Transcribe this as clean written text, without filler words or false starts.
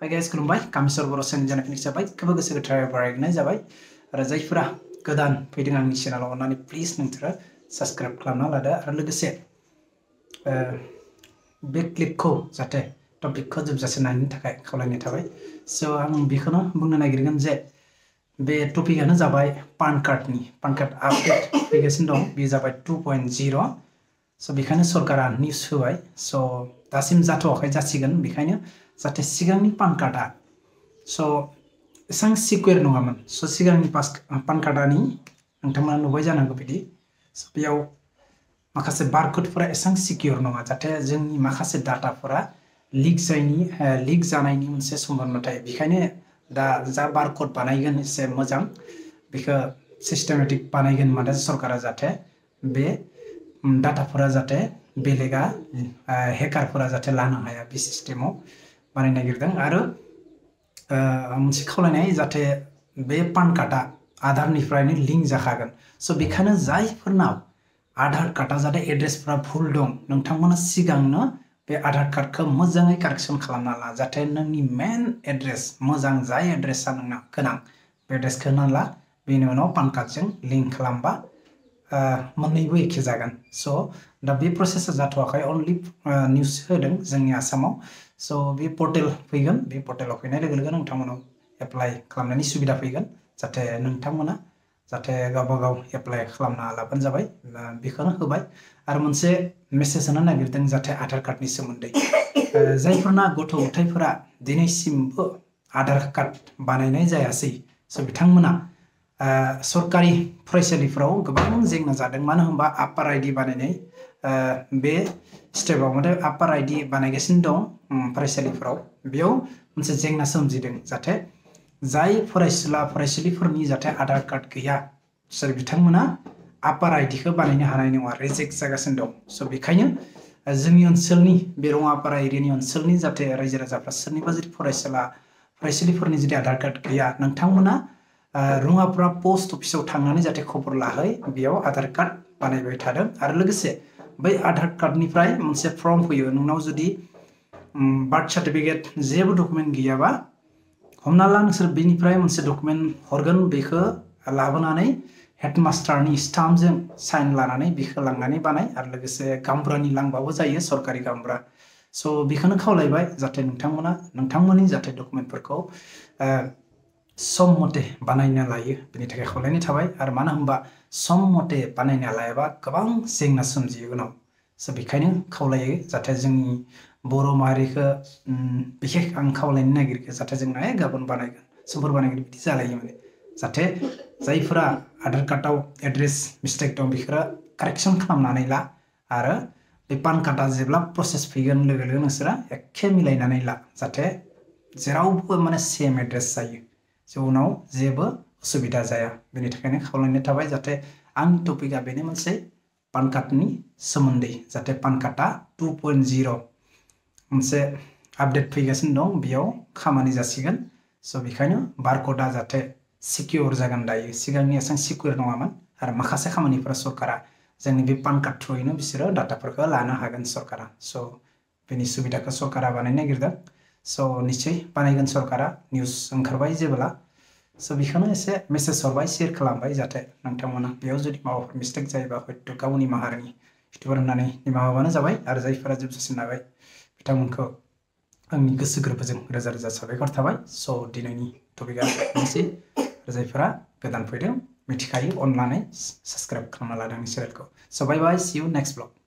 Hi guys, खुलुमबाय कामेश्वर बर' channel जानानै जाबाय गोबां गोसो गोथारै बरायनाय जाबाय आरो जायफोरा गोदान फैदों आंनि चेनेलाव अन्नानै प्लिज नोंथाङा साबस्क्राइब खालामना लादो आरो लोगोसे बे क्लिपखौ जाहाथे टपिकखौ जोबजासे नायनो थाखाय खावलायनाय थाबाय स' आं बेखौनो बुंनो नागिरगोन जे बे टपिकआनो जाबाय पान कार्ड आपडेट फैगासिनो दं बे जाबाय 2.0 स' बेखायनो सरकारा निउस होबाय स' दासिम जाथ'वाखै जासिगोन बेखायनो जाहाथे सिगांनि पान कार्डआ स' एसेबां सिकिउर नङामोन स' सिगांनि पान कार्डआनि नोंथांमोना नुबाय जानांगौ बिदि स' बेयाव माखासे बारकोडफोरा एसेबां सिकिउर नङा जाहाथे जोंनि माखासे डाटाफोरा लिक जानायनि मोनसे सम्भावना थायो बेखायनो दा जा बारकोड बानायगोन एसे मोजां बेखौ सिस्टेमेटिक बानायगोन माने सरकारा जाहाथे बे डाटाफोरा जाहाथे बेलेगा हेकारफोरा जाहाथे लानो हाया बे सिस्टेमाव बानायनो नागिरदों आरो मोनसे खावलायनाय जाहाथे बे पान कार्डआ आधारनिफ्रायनो लिंक जाखागोन स' बेखायनो जायफोरनाव आधार कार्डआ जाहाथे एड्रेसफोरा भुल दं नोंथांमोना सिगांनो बे आधार कार्डखौ मोजाङै कारेक्सन खालामना ला जाहाथे नोंनि मेन एड्रेस मोजां जाय एड्रेसा नोंना गोनां बे एड्रेसखौ होना ला बेनि उनाव पान कार्डजों लिंक खालामबा मोननैबो एखे जागोन स' दा बे प्रसेसा जाथ'वाखै अनलि निउस होदों जोंनि आसामाव स' बे पर्टेल फैगोन बे पर्टेलाव फैनाय लोगो लोगो नोंथांमोनाव एप्लाइ खालामनायनि सुबिदा फैगोन जाहाथे नोंथांमोना जाहाथे गावबा गाव एप्लाइ खालामना लाबानो जाबाय बेखौनो होबाय आरो मोनसे मेसेज होनो नागिरदों जाहाथे आधार कार्डनि सोमोन्दै जायफोरना गथ' गथायफोरा दिनैसिमबो आधार कार्ड बानायनाय जायासै स' बिथांमोना सरकारि फरायसालिफोराव गोबां जेंना जादों मानो होनबा आपार आइडि बानायनाय बे स्टेपाव माने आपार आइडि बानायगासिनो दं फरायसालिफोराव बेयाव मोनसे जेंना सोमजिदों जाहाथे जाय फरायसालिफोरनि जाहाथे आधार कार्ड गैया सोर बिथांमोना आपार आइडिखौ बानायनो हानाय नङा रिजेक्ट जागासिनो दं स' बेखायनो जोंनि ओनसोलनि बे रङापारा एरियानि ओनसोलनि जाहाथे रायजो राजाफ्रा सोरनिबा जुदि फरायसालिफोरनि जुदि आधार कार्ड गैया नोंथांमोना रङापारा पोस्ट अफिसाव थांनानै जाहाथे खबर लाहै बेयाव आधार कार्ड बानायबाय थादों आरो लोगोसे बै आधार कार्डनिफ्राय मोनसे फर्म फैयो नोंनाव जुदि बार्थ सार्टिफिकेट जेबो डकुमेन्ट गैयाबा हमना ला नोंसोर बेनिफ्राय मोनसे डकुमेन्ट हरगोन बेखौ लाबोनानै हेडमास्टारनि स्टाम्पजों साइन लानानै बेखौ लांनानै बानाय आरो लोगोसे गामब्रानि लांबाबो जायो सरकारि गामब्रा स' बेखौनो खावलायबाय जाहाथे नोंथांमोननि जाहाथे डकुमेन्टफोरखौ सम मथे बानायना लायो बेनि थाखाय खावलायनाय थाबाय आरो मानो होनबा सम मथे बानायना लायाबा गोबां जेंना सोमजियो उनाव स' बेखायनो खावलायो जाहाथे जोंनि बर' माहारिखौ बिखेख आं खावलायनो नागिरखो जाहाथे जोंना गाबोन बानायगोन समफोर बानायगोन बिदि जालायो माने जाहाथे जायफोरा आधार कार्डआव एड्रेस मिस्टेक दं बेखौ कारेक्सन खालामनानै ला आरो बे पान कार्डआ जेब्ला प्रसेस फैगोन लोगो लोगो नोंसोरा एखे मिलायनानै ला जाहाथे जेरावबो माने सेम एड्रेस जायो स' उनाव जेबो उसुबिदा जाया बेनि थाखायनो खावलायनाय थाबाय जाहाथे आंनि टपिकआ बेनो मोनसे पान कार्डनि सोमोन्दै जाहाथे पान कार्डआ 2.0 मोनसे आपडेट फैगासिनो दं बेयाव खामानि जासिगोन स' बेखायनो बारक'डआ जाहाथे सिकिउर जागोन दायो सिगांनि एसेबां सिकिउर नङामोन आरो माखासे खामानिफोरा सरकारा जोंनि बे पान कार्ड थ्रुयैनो बिसोरो डाटाफोरखौ लानो हागोन सरकारा स' बेनि सुबिदाखौ सरकारा बानायनो नागिरदों स' निश्चय बानायगोन सरकारा निउस ओंखारबाय जेब्ला स' बेखौनो एसे मेसेज हरबाय शेयार खालामबाय जाहाथे नोंथांमोना बेयाव जुदि माबाफोर मिस्टेक जायोबा हयथ' गावनि माहारिनि इउटिउबार होननानै निमाहा होबानो जाबाय आरो जायफोरा जोबजासिम नायबाय बिथांमोनखौ आंनि गोसो गोरबोजों रोजा रोजा साबायखर थाबाय स' दिनैनि टपिकआ बेनोसै जायफोरा गोदान फैदों मिथिखायो अननानै साबस्क्राइब खालामना लादों आंनि चेनेलखौ स' बाय बाय सी यू नेक्स्ट ब्लग